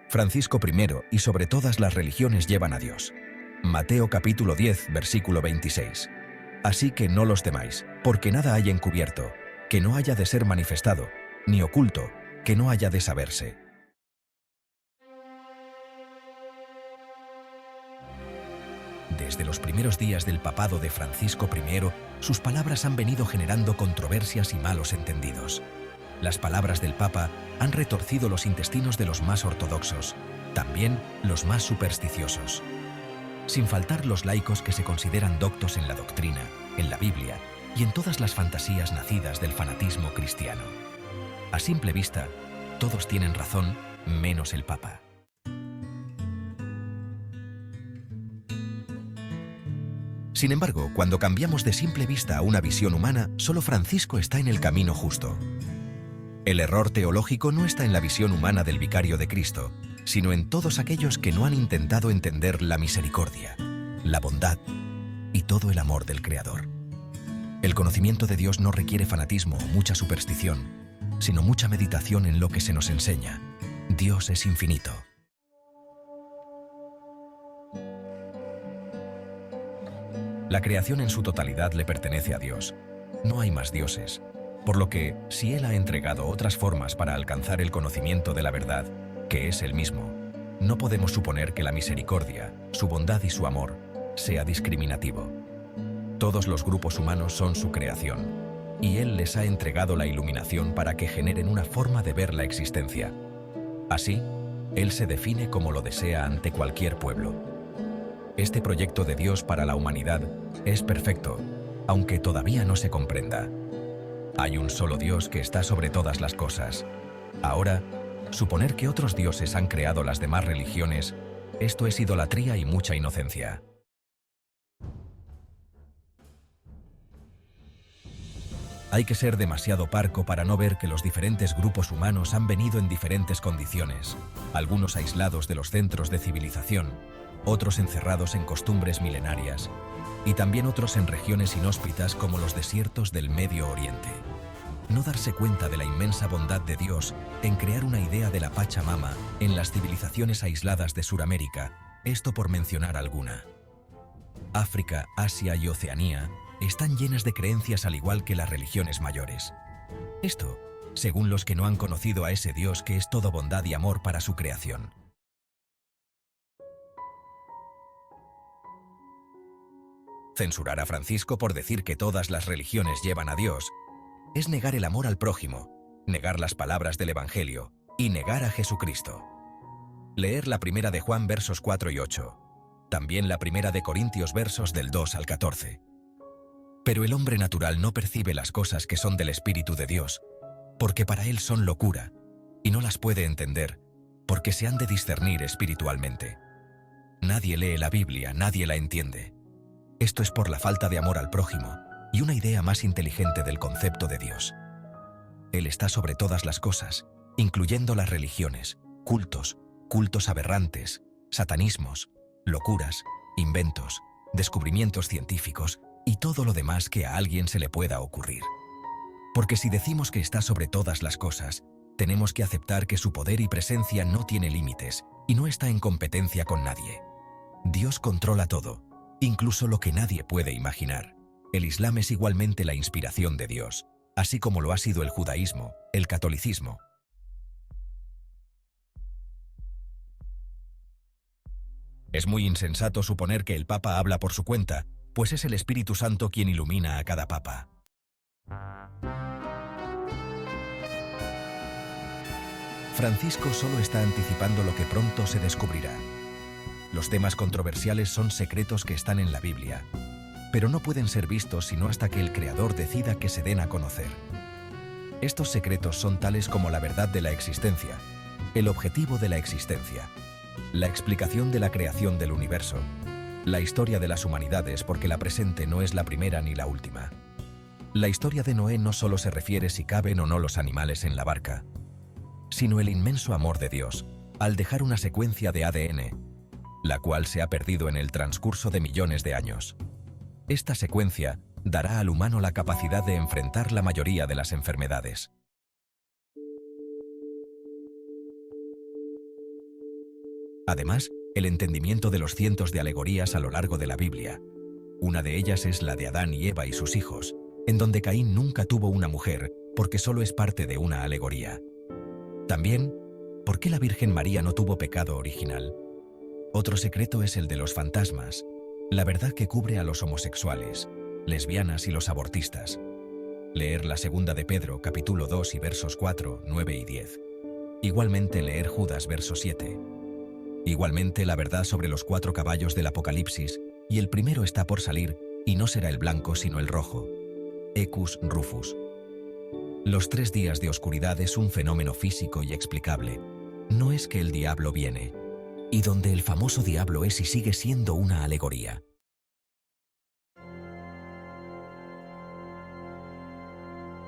Francisco I y sobre todas las religiones llevan a Dios. Mateo capítulo 10, versículo 26. Así que no los temáis, porque nada hay encubierto, que no haya de ser manifestado, ni oculto, que no haya de saberse. Desde los primeros días del papado de Francisco I, sus palabras han venido generando controversias y malos entendidos. Las palabras del Papa han retorcido los intestinos de los más ortodoxos, también los más supersticiosos. Sin faltar los laicos que se consideran doctos en la doctrina, en la Biblia y en todas las fantasías nacidas del fanatismo cristiano. A simple vista, todos tienen razón, menos el Papa. Sin embargo, cuando cambiamos de simple vista a una visión humana, solo Francisco está en el camino justo. El error teológico no está en la visión humana del vicario de Cristo, sino en todos aquellos que no han intentado entender la misericordia, la bondad y todo el amor del Creador. El conocimiento de Dios no requiere fanatismo o mucha superstición, sino mucha meditación en lo que se nos enseña. Dios es infinito. La creación en su totalidad le pertenece a Dios. No hay más dioses. Por lo que, si Él ha entregado otras formas para alcanzar el conocimiento de la verdad, que es Él mismo, no podemos suponer que la misericordia, su bondad y su amor, sea discriminativo. Todos los grupos humanos son su creación, y Él les ha entregado la iluminación para que generen una forma de ver la existencia. Así, Él se define como lo desea ante cualquier pueblo. Este proyecto de Dios para la humanidad es perfecto, aunque todavía no se comprenda. Hay un solo Dios que está sobre todas las cosas. Ahora, suponer que otros dioses han creado las demás religiones, esto es idolatría y mucha inocencia. Hay que ser demasiado parco para no ver que los diferentes grupos humanos han venido en diferentes condiciones, algunos aislados de los centros de civilización, otros encerrados en costumbres milenarias, y también otros en regiones inhóspitas como los desiertos del Medio Oriente. No darse cuenta de la inmensa bondad de Dios en crear una idea de la Pachamama en las civilizaciones aisladas de Suramérica, esto por mencionar alguna. África, Asia y Oceanía están llenas de creencias al igual que las religiones mayores. Esto, según los que no han conocido a ese Dios que es todo bondad y amor para su creación. Censurar a Francisco por decir que todas las religiones llevan a Dios es negar el amor al prójimo, negar las palabras del Evangelio y negar a Jesucristo. Leer la primera de Juan versos 4 y 8, también la primera de Corintios versos del 2 al 14. Pero el hombre natural no percibe las cosas que son del Espíritu de Dios, porque para él son locura, y no las puede entender, porque se han de discernir espiritualmente. Nadie lee la Biblia, nadie la entiende. Esto es por la falta de amor al prójimo y una idea más inteligente del concepto de Dios. Él está sobre todas las cosas, incluyendo las religiones, cultos aberrantes, satanismos, locuras, inventos, descubrimientos científicos y todo lo demás que a alguien se le pueda ocurrir. Porque si decimos que está sobre todas las cosas, tenemos que aceptar que su poder y presencia no tiene límites y no está en competencia con nadie. Dios controla todo, incluso lo que nadie puede imaginar. El Islam es igualmente la inspiración de Dios, así como lo ha sido el judaísmo, el catolicismo. Es muy insensato suponer que el Papa habla por su cuenta, pues es el Espíritu Santo quien ilumina a cada Papa. Francisco solo está anticipando lo que pronto se descubrirá. Los temas controversiales son secretos que están en la Biblia, pero no pueden ser vistos sino hasta que el Creador decida que se den a conocer. Estos secretos son tales como la verdad de la existencia, el objetivo de la existencia, la explicación de la creación del universo, la historia de las humanidades porque la presente no es la primera ni la última. La historia de Noé no solo se refiere si caben o no los animales en la barca, sino el inmenso amor de Dios al dejar una secuencia de ADN, la cual se ha perdido en el transcurso de millones de años. Esta secuencia dará al humano la capacidad de enfrentar la mayoría de las enfermedades. Además, el entendimiento de los cientos de alegorías a lo largo de la Biblia. Una de ellas es la de Adán y Eva y sus hijos, en donde Caín nunca tuvo una mujer, porque solo es parte de una alegoría. También, ¿por qué la Virgen María no tuvo pecado original? Otro secreto es el de los fantasmas, la verdad que cubre a los homosexuales, lesbianas y los abortistas. Leer la segunda de Pedro, capítulo 2 y versos 4, 9 y 10. Igualmente leer Judas, verso 7. Igualmente la verdad sobre los 4 caballos del Apocalipsis, y el primero está por salir, y no será el blanco sino el rojo. Ecus Rufus. Los 3 días de oscuridad es un fenómeno físico y explicable. No es que el diablo viene, y donde el famoso diablo es y sigue siendo una alegoría.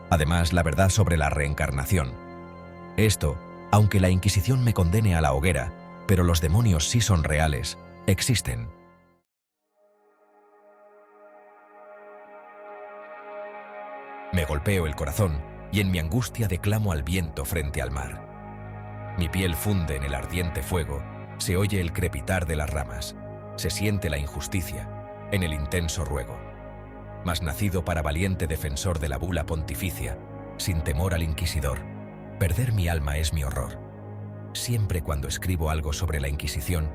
Además, la verdad sobre la reencarnación. Esto, aunque la Inquisición me condene a la hoguera, pero los demonios sí son reales, existen. Me golpeo el corazón y en mi angustia declamo al viento frente al mar. Mi piel funde en el ardiente fuego, se oye el crepitar de las ramas, se siente la injusticia en el intenso ruego. Mas nacido para valiente defensor de la bula pontificia, sin temor al inquisidor, perder mi alma es mi horror. Siempre cuando escribo algo sobre la Inquisición,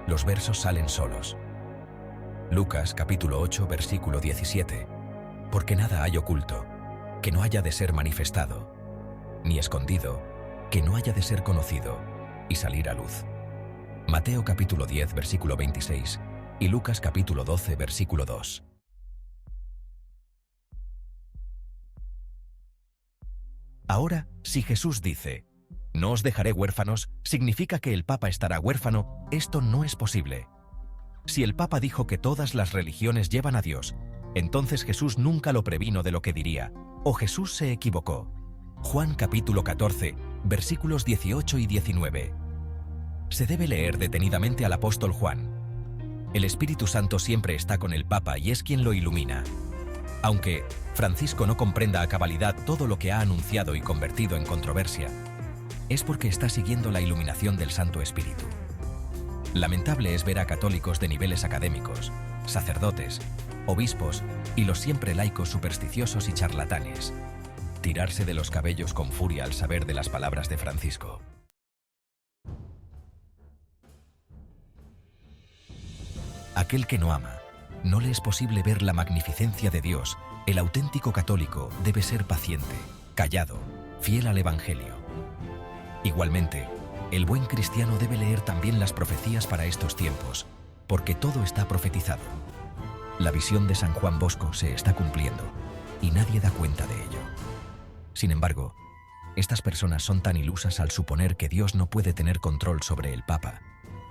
los versos salen solos. Lucas capítulo 8 versículo 17. Porque nada hay oculto, que no haya de ser manifestado, ni escondido, que no haya de ser conocido y salir a luz. Mateo capítulo 10 versículo 26 y Lucas capítulo 12 versículo 2. Ahora, si Jesús dice, no os dejaré huérfanos, significa que el Papa estará huérfano, esto no es posible. Si el Papa dijo que todas las religiones llevan a Dios, entonces Jesús nunca lo previno de lo que diría, o Jesús se equivocó. Juan capítulo 14, versículos 18 y 19. Se debe leer detenidamente al apóstol Juan. El Espíritu Santo siempre está con el Papa y es quien lo ilumina. Aunque Francisco no comprenda a cabalidad todo lo que ha anunciado y convertido en controversia, es porque está siguiendo la iluminación del Santo Espíritu. Lamentable es ver a católicos de niveles académicos, sacerdotes, obispos y los siempre laicos supersticiosos y charlatanes tirarse de los cabellos con furia al saber de las palabras de Francisco. Aquel que no ama, no le es posible ver la magnificencia de Dios. El auténtico católico debe ser paciente, callado, fiel al Evangelio. Igualmente, el buen cristiano debe leer también las profecías para estos tiempos, porque todo está profetizado. La visión de San Juan Bosco se está cumpliendo, y nadie da cuenta de ello. Sin embargo, estas personas son tan ilusas al suponer que Dios no puede tener control sobre el Papa,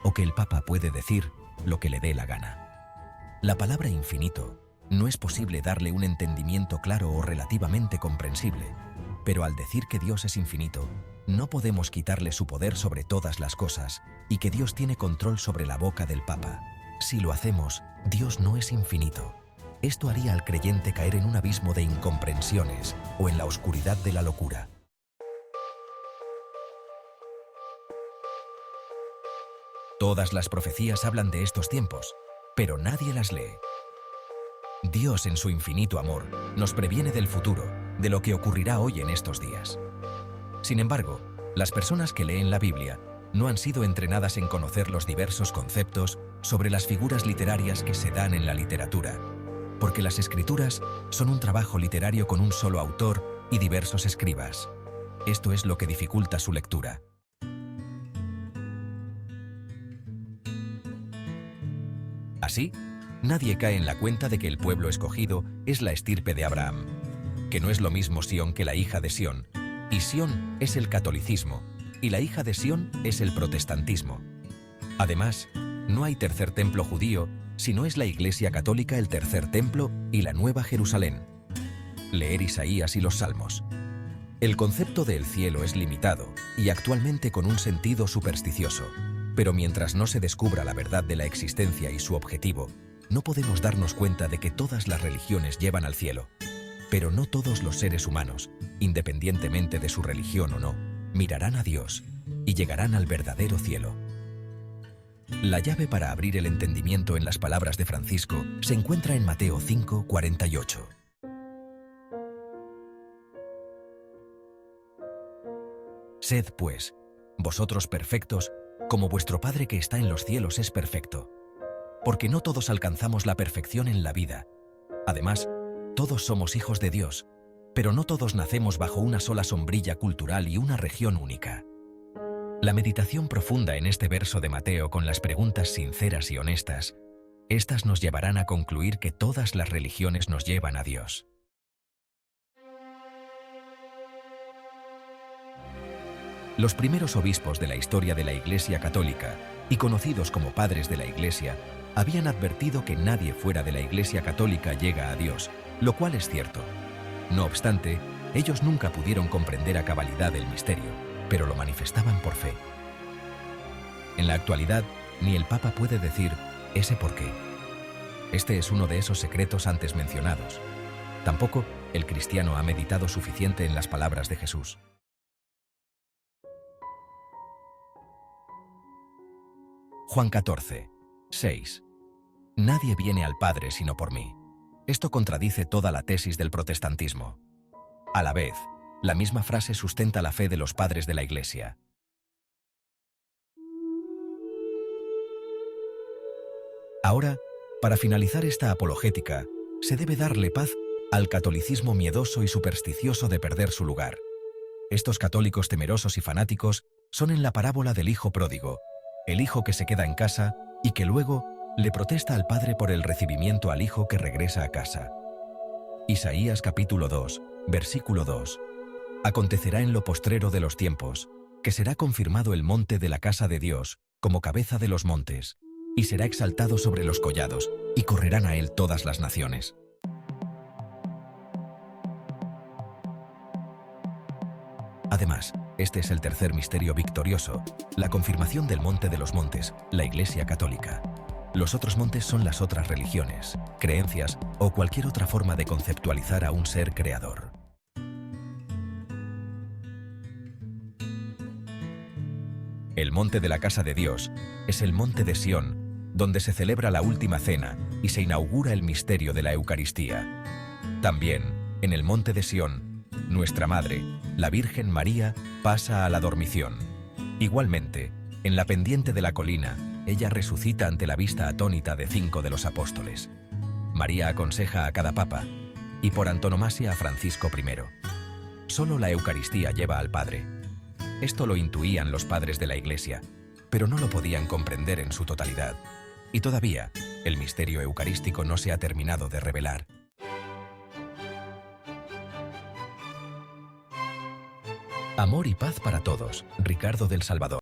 o que el Papa puede decir lo que le dé la gana. La palabra infinito no es posible darle un entendimiento claro o relativamente comprensible, pero al decir que Dios es infinito, no podemos quitarle su poder sobre todas las cosas y que Dios tiene control sobre la boca del Papa. Si lo hacemos, Dios no es infinito. Esto haría al creyente caer en un abismo de incomprensiones o en la oscuridad de la locura. Todas las profecías hablan de estos tiempos, pero nadie las lee. Dios, en su infinito amor, nos previene del futuro, de lo que ocurrirá hoy en estos días. Sin embargo, las personas que leen la Biblia no han sido entrenadas en conocer los diversos conceptos sobre las figuras literarias que se dan en la literatura, porque las escrituras son un trabajo literario con un solo autor y diversos escribas. Esto es lo que dificulta su lectura. Así, nadie cae en la cuenta de que el pueblo escogido es la estirpe de Abraham, que no es lo mismo Sión que la hija de Sión, y Sión es el catolicismo, y la hija de Sión es el protestantismo. Además, no hay tercer templo judío, sino es la Iglesia Católica el tercer templo y la Nueva Jerusalén. Leer Isaías y los Salmos. El concepto del cielo es limitado y actualmente con un sentido supersticioso, pero mientras no se descubra la verdad de la existencia y su objetivo, no podemos darnos cuenta de que todas las religiones llevan al cielo. Pero no todos los seres humanos, independientemente de su religión o no, mirarán a Dios y llegarán al verdadero cielo. La llave para abrir el entendimiento en las palabras de Francisco se encuentra en Mateo 5:48. Sed, pues, vosotros perfectos, como vuestro Padre que está en los cielos es perfecto. Porque no todos alcanzamos la perfección en la vida. Además, todos somos hijos de Dios, pero no todos nacemos bajo una sola sombrilla cultural y una región única. La meditación profunda en este verso de Mateo con las preguntas sinceras y honestas, estas nos llevarán a concluir que todas las religiones nos llevan a Dios. Los primeros obispos de la historia de la Iglesia Católica, y conocidos como padres de la Iglesia, habían advertido que nadie fuera de la Iglesia Católica llega a Dios, lo cual es cierto. No obstante, ellos nunca pudieron comprender a cabalidad el misterio, pero lo manifestaban por fe. En la actualidad, ni el Papa puede decir ese por qué. Este es uno de esos secretos antes mencionados. Tampoco el cristiano ha meditado suficiente en las palabras de Jesús. Juan 14:6. Nadie viene al Padre sino por mí. Esto contradice toda la tesis del protestantismo. A la vez, la misma frase sustenta la fe de los padres de la Iglesia. Ahora, para finalizar esta apologética, se debe darle paz al catolicismo miedoso y supersticioso de perder su lugar. Estos católicos temerosos y fanáticos son en la parábola del hijo pródigo, el hijo que se queda en casa y que luego le protesta al padre por el recibimiento al hijo que regresa a casa. Isaías capítulo 2, versículo 2. Acontecerá en lo postrero de los tiempos, que será confirmado el monte de la casa de Dios como cabeza de los montes, y será exaltado sobre los collados, y correrán a él todas las naciones. Además, este es el tercer misterio victorioso, la confirmación del monte de los montes, la Iglesia Católica. Los otros montes son las otras religiones, creencias o cualquier otra forma de conceptualizar a un ser creador. El monte de la casa de Dios es el monte de Sión, donde se celebra la última cena y se inaugura el misterio de la Eucaristía. También, en el monte de Sión, nuestra Madre, la Virgen María, pasa a la dormición. Igualmente, en la pendiente de la colina, ella resucita ante la vista atónita de 5 de los apóstoles. María aconseja a cada papa, y por antonomasia a Francisco I. Solo la Eucaristía lleva al Padre. Esto lo intuían los padres de la Iglesia, pero no lo podían comprender en su totalidad. Y todavía, el misterio eucarístico no se ha terminado de revelar. Amor y paz para todos. Ricardo del Salvador.